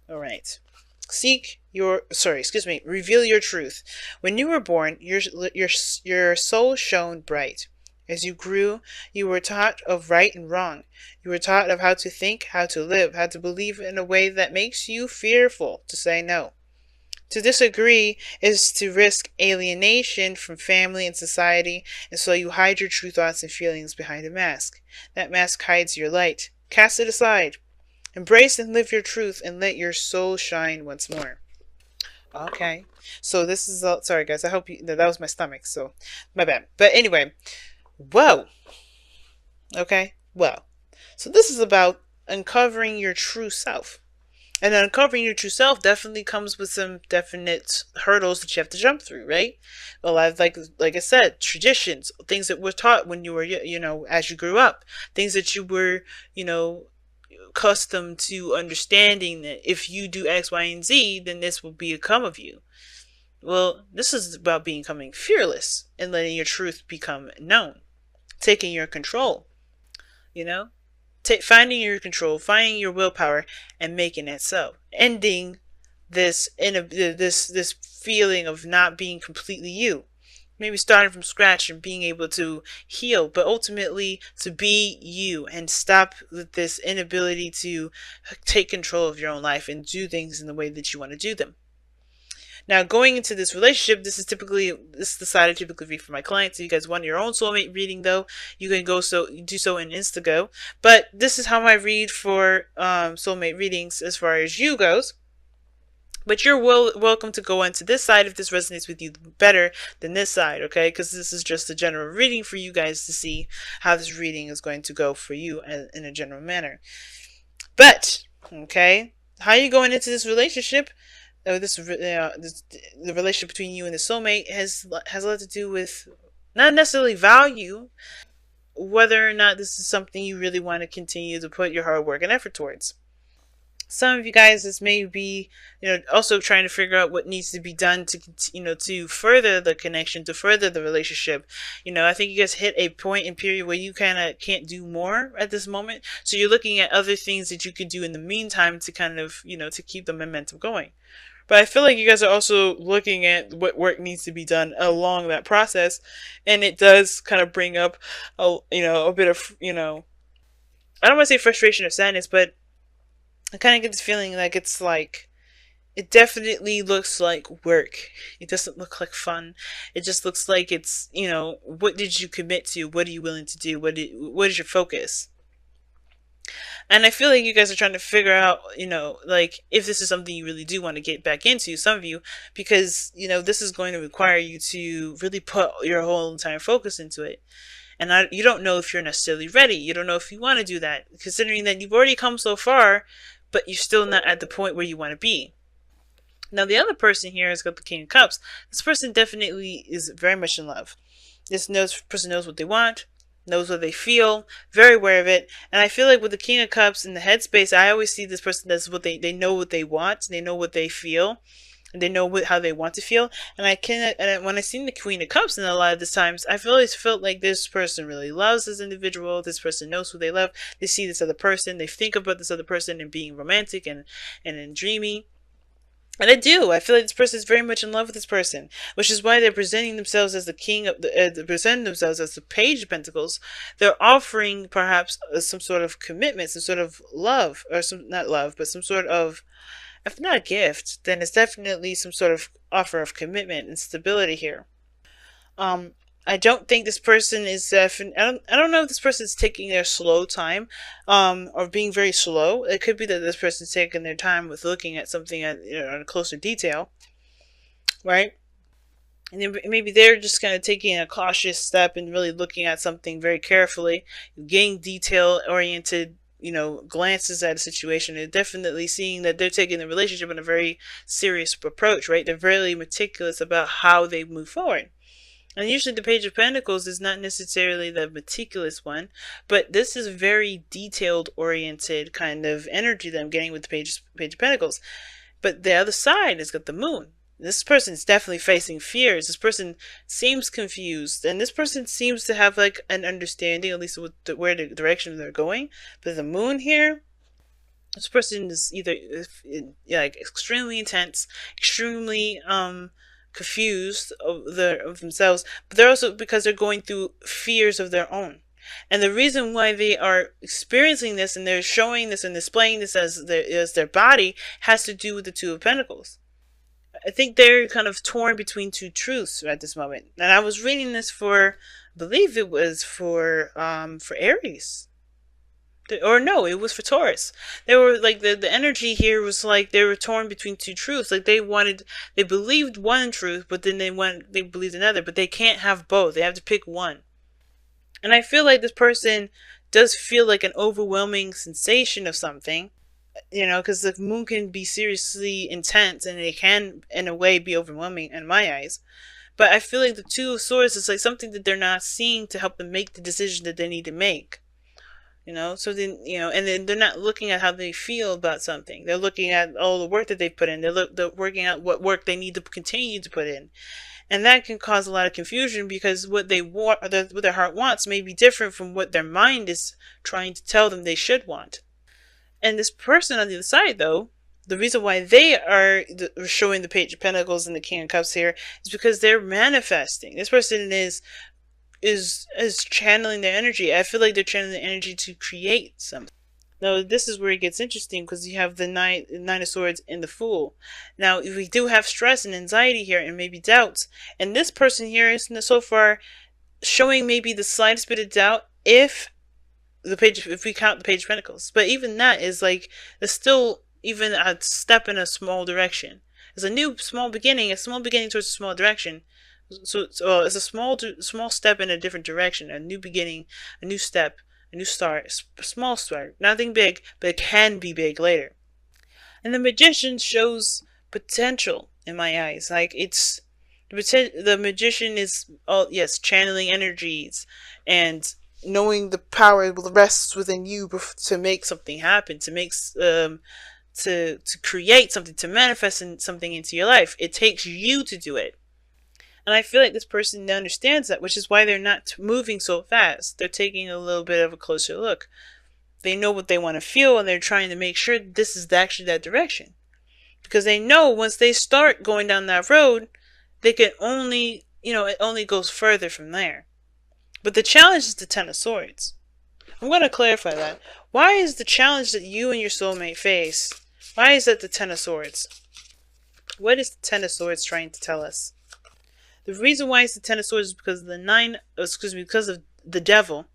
All right. Reveal your truth. When you were born, your soul shone bright. As you grew, you were taught of right and wrong. You were taught of how to think, how to live, how to believe in a way that makes you fearful to say no. To disagree is to risk alienation from family and society, and so you hide your true thoughts and feelings behind a mask. That mask hides your light. Cast it aside. Embrace and live your truth and let your soul shine once more. Okay. So this is sorry guys. I hope that was my stomach. So my bad. But anyway, whoa. Okay. Well. So this is about uncovering your true self. And uncovering your true self definitely comes with some definite hurdles that you have to jump through, right? A lot of like I said, traditions, things that were taught when you were as you grew up, things that you were accustomed to understanding that if you do X, Y, and Z, then this will become of you. Well, this is about becoming fearless and letting your truth become known, taking your control, you know, finding your control, finding your willpower, and making it so. Ending this feeling of not being completely you. Maybe starting from scratch and being able to heal, but ultimately to be you and stop with this inability to take control of your own life and do things in the way that you want to do them. Now, going into this relationship, this is the side I typically read for my clients. If you guys want your own soulmate reading, though, you can do so in Instago. But this is how I read for soulmate readings as far as you goes. But you're welcome to go into this side if this resonates with you better than this side, okay? Because this is just a general reading for you guys to see how this reading is going to go for you in a general manner. But, okay, how are you going into this relationship? The relationship between you and the soulmate has a lot to do with not necessarily value, whether or not this is something you really want to continue to put your hard work and effort towards. Some of you guys, this may be, also trying to figure out what needs to be done to, to further the connection, to further the relationship. I think you guys hit a point in period where you kind of can't do more at this moment. So you're looking at other things that you could do in the meantime to kind of, to keep the momentum going. But I feel like you guys are also looking at what work needs to be done along that process. And it does kind of bring up, a bit of, I don't want to say frustration or sadness, but I kind of get this feeling like it definitely looks like work. It doesn't look like fun. It just looks like it's, what did you commit to? What are you willing to do? What is your focus? And I feel like you guys are trying to figure out, like if this is something you really do want to get back into, some of you, because, this is going to require you to really put your whole entire focus into it. And you don't know if you're necessarily ready. You don't know if you want to do that, considering that you've already come so far, but you're still not at the point where you want to be. Now, the other person here has got the King of Cups. This person definitely is very much in love. This person knows what they want, knows what they feel, very aware of it. And I feel like with the King of Cups in the headspace, I always see this person as they know what they want, they know what they feel, and they know how they want to feel. And when I seen the Queen of Cups in a lot of these times, I've always felt like this person really loves this individual. This person knows who they love. They see this other person. They think about this other person and being romantic and dreamy. And I do. I feel like this person is very much in love with this person, which is why they're presenting themselves as the king of presenting themselves as the Page of Pentacles. They're offering perhaps some sort of commitment, some sort of love, or not love, but some sort of, if not a gift, then it's definitely some sort of offer of commitment and stability here. I don't think this person is I don't know if this person is taking their slow time, or being very slow. It could be that this person is taking their time with looking at something in closer detail, right? And then maybe they're just kind of taking a cautious step and really looking at something very carefully, getting detail-oriented, glances at a situation, and definitely seeing that they're taking the relationship in a very serious approach, right? They're very meticulous about how they move forward. And usually the Page of Pentacles is not necessarily the meticulous one, but this is very detailed oriented kind of energy that I'm getting with the Page of Pentacles. But the other side has got the Moon. This person is definitely facing fears. This person seems confused, and this person seems to have like an understanding, at least with where the direction they're going. But the Moon here, This person is either like extremely intense, extremely confused of themselves, but they're also because they're going through fears of their own. And the reason why they are experiencing this and they're showing this and displaying this as their body has to do with the Two of Pentacles. I think they're kind of torn between two truths at this moment. And I was reading this for, I believe it was for Aries. Or no, it was for Taurus. They were like the energy here was like they were torn between two truths. Like they believed one truth, but then they believed another, but they can't have both. They have to pick one. And I feel like this person does feel like an overwhelming sensation of something, because the moon can be seriously intense and it can, in a way, be overwhelming in my eyes. But I feel like the Two of Swords is like something that they're not seeing to help them make the decision that they need to make. So then, and then they're not looking at how they feel about something. They're looking at all the work that they've put in. They're working out what work they need to continue to put in. And that can cause a lot of confusion because what they want, what their heart wants may be different from what their mind is trying to tell them they should want. And this person on the other side, though, the reason why they are showing the Page of Pentacles and the King of Cups here is because they're manifesting. This person is channeling their energy. I feel like they're channeling their energy to create something. Now, this is where it gets interesting because you have the Nine of Swords and the Fool. Now, we do have stress and anxiety here and maybe doubts. And this person here is so far showing maybe the slightest bit of doubt if we count the Page of Pentacles. But even that is like, it's still even a step in a small direction. It's a new small beginning towards a small direction. So it's a small step in a different direction, a new beginning, a new step, a new start, a small start. Nothing big, but it can be big later. And the Magician shows potential in my eyes. Like the Magician is, channeling energies and knowing the power rests within you to make something happen, to make to create something, to manifest something into your life. It takes you to do it. And I feel like this person understands that, which is why they're not moving so fast. They're taking a little bit of a closer look. They know what they want to feel, and they're trying to make sure this is actually that direction. Because they know once they start going down that road, they can only, it only goes further from there. But the challenge is the Ten of Swords. I'm going to clarify that. Why is the challenge that you and your soulmate face, why is that the Ten of Swords? What is the Ten of Swords trying to tell us? The reason why it's the Ten of Swords is because of because of the Devil,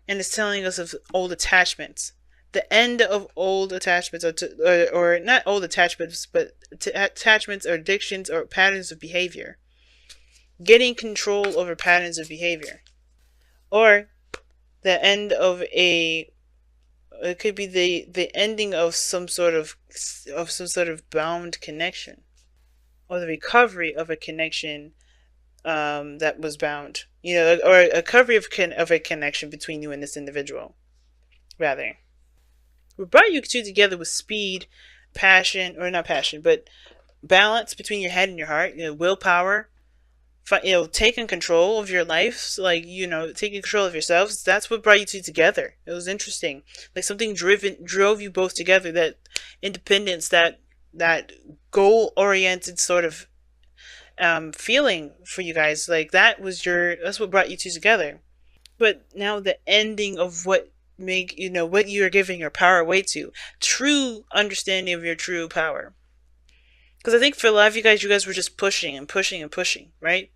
and it's telling us of old attachments. The end of old attachments, or not old attachments, but attachments or addictions or patterns of behavior. Getting control over patterns of behavior. Or the end of it could be the ending of some sort of bound connection. Or the recovery of a connection that was bound, or a recovery of a connection between you and this individual. Rather, we brought you two together with speed, passion, or not passion, but balance between your head and your heart. Willpower. Taking control of your life, taking control of yourselves. That's what brought you two together. It was interesting, like something drove you both together. That independence, that goal-oriented sort of feeling for you guys, that's what brought you two together. But now the ending of what you're giving your power away to, true understanding of your true power. Because I think for a lot of you guys were just pushing and pushing and pushing, right?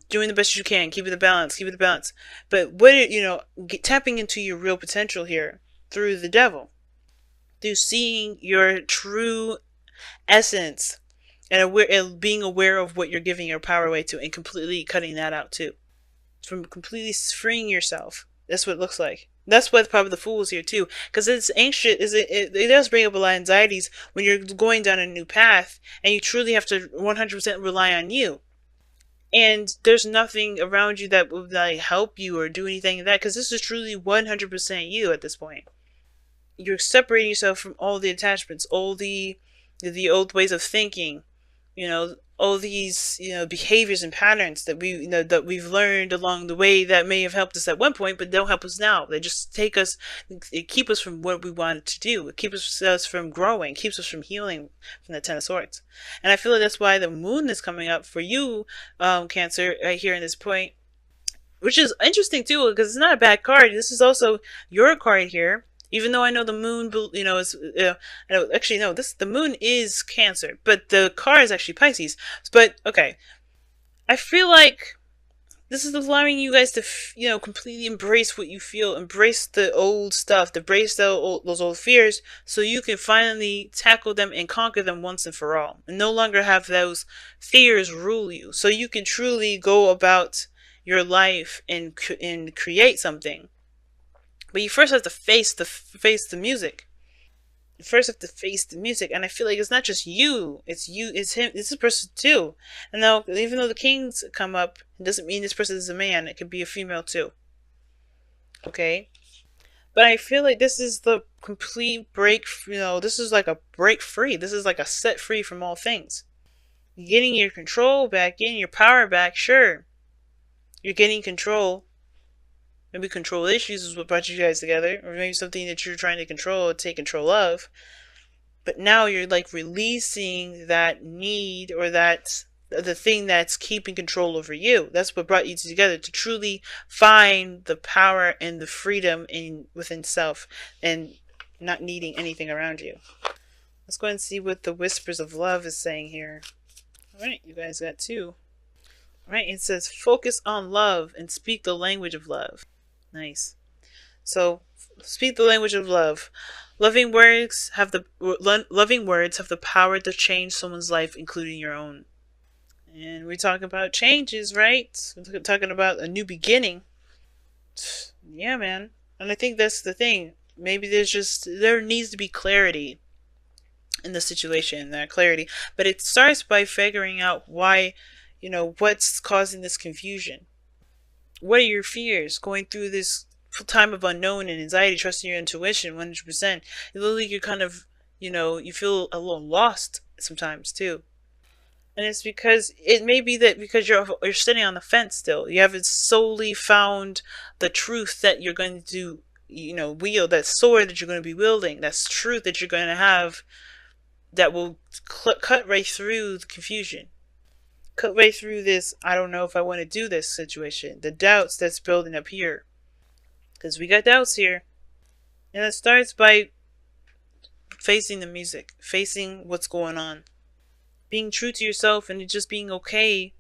Doing the best you can, keeping the balance. But tapping into your real potential here through the Devil, through seeing your true essence and being aware of what you're giving your power away to, and completely cutting that out too, from completely freeing yourself. That's what it looks like. That's why the power of the Fool is here too, because it's anxious. It does bring up a lot of anxieties when you're going down a new path and you truly have to 100% rely on you. And there's nothing around you that will help you or do anything like that, because this is truly 100% you at this point. You're separating yourself from all the attachments, all the old ways of thinking, all these, behaviors and patterns that that we've learned along the way that may have helped us at one point, but don't help us now. They just take us, it keep us from what we wanted to do. It keeps us from growing, keeps us from healing from the Ten of Swords. And I feel like that's why the moon is coming up for you, Cancer, right here in this point, which is interesting too, because it's not a bad card. This is also your card here. Even though I know the moon, is I know, actually no, this the moon is Cancer, but the card is actually Pisces. But okay, I feel like this is allowing you guys to completely embrace what you feel, embrace the old stuff, embrace those old fears, so you can finally tackle them and conquer them once and for all, and no longer have those fears rule you. So you can truly go about your life and create something. But you first have to face the music. You first have to face the music, and I feel like it's not just you. It's you. It's him. It's this person too. And now, even though the kings come up, it doesn't mean this person is a man. It could be a female too. Okay. But I feel like this is the complete break. This is like a break free. This is like a set free from all things. You're getting your control back in, your power back. Sure, you're getting control. Maybe control issues is what brought you guys together, or maybe something that you're trying to control or take control of. But now you're like releasing that need, or that the thing that's keeping control over you. That's what brought you together, to truly find the power and the freedom within self, and not needing anything around you. Let's go ahead and see what the Whispers of Love is saying here. Alright, you guys got two. Alright, it says focus on love and speak the language of love. Nice. So, speak the language of love. Loving words have the power to change someone's life, including your own. And we talk about changes, right? We're talking about a new beginning. Yeah, man. And I think that's the thing. Maybe there needs to be clarity in the situation, that clarity. But it starts by figuring out why, what's causing this confusion. What are your fears going through this time of unknown and anxiety, trusting your intuition 100%? Literally, you're kind of, you feel a little lost sometimes too. And it's because it may be that because you're sitting on the fence still. You haven't solely found the truth that you're going to, wield, that sword that you're going to be wielding, that truth that you're going to have that will cut right through the confusion. Cut right through this, I don't know if I want to do this situation. The doubts that's building up here. Because we got doubts here. And it starts by facing the music. Facing what's going on. Being true to yourself and just being okay.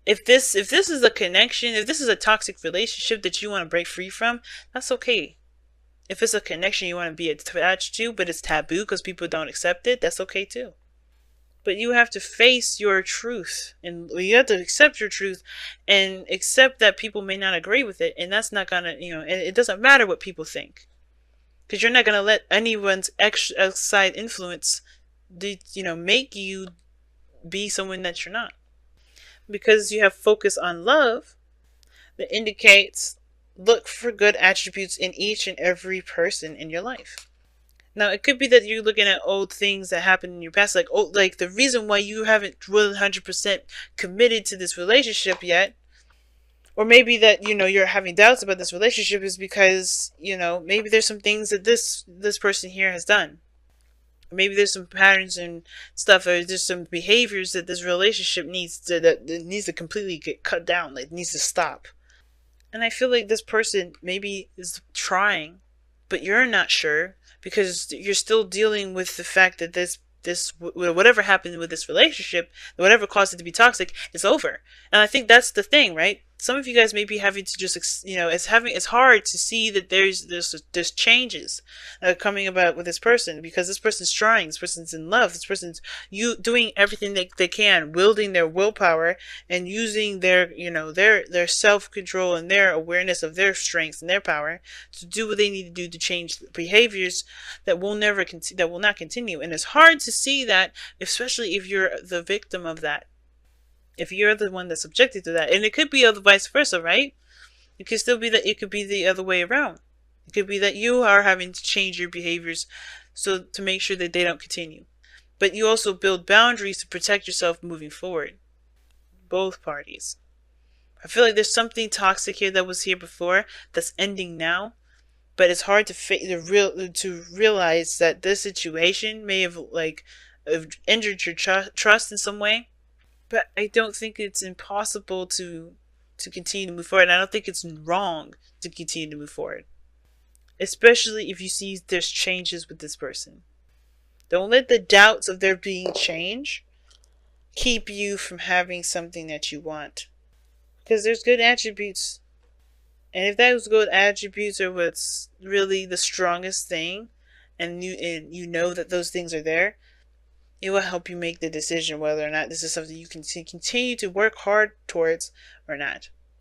If this is a connection, if this is a toxic relationship that you want to break free from, that's okay. If it's a connection you want to be attached to, but it's taboo because people don't accept it, that's okay too. But you have to face your truth, and you have to accept your truth and accept that people may not agree with it. And that's not gonna, and it doesn't matter what people think, because you're not gonna let anyone's outside influence, make you be someone that you're not. Because you have focus on love, that indicates look for good attributes in each and every person in your life. Now, it could be that you're looking at old things that happened in your past, like the reason why you haven't 100% committed to this relationship yet, or maybe that, you're having doubts about this relationship is because, maybe there's some things that this person here has done. Or maybe there's some patterns and stuff, or there's some behaviors that this relationship needs to completely get cut down, like it needs to stop. And I feel like this person maybe is trying, but you're not sure, because you're still dealing with the fact that whatever happened with this relationship, whatever caused it to be toxic, is over. And I think that's the thing, right? Some of you guys may be having to just, it's hard to see that there's changes coming about with this person, because this person's trying, this person's in love, this person's doing everything they can, wielding their willpower and using their self-control and their awareness of their strengths and their power to do what they need to do to change behaviors that will not continue. And it's hard to see that, especially if you're the victim of that. If you're the one that's subjected to that. And it could be the vice versa, right? It could still be that it could be the other way around. It could be that you are having to change your behaviors to make sure that they don't continue. but you also build boundaries to protect yourself moving forward. Both parties. I feel like there's something toxic here that was here before that's ending now, but it's hard to realize that this situation may have injured your trust in some way. But I don't think it's impossible to continue to move forward. And I don't think it's wrong to continue to move forward, especially if you see there's changes with this person. Don't let the doubts of there being change keep you from having something that you want, because there's good attributes. And if those good attributes are what's really the strongest thing, and you know that those things are there, it will help you make the decision whether or not this is something you can continue to work hard towards or not.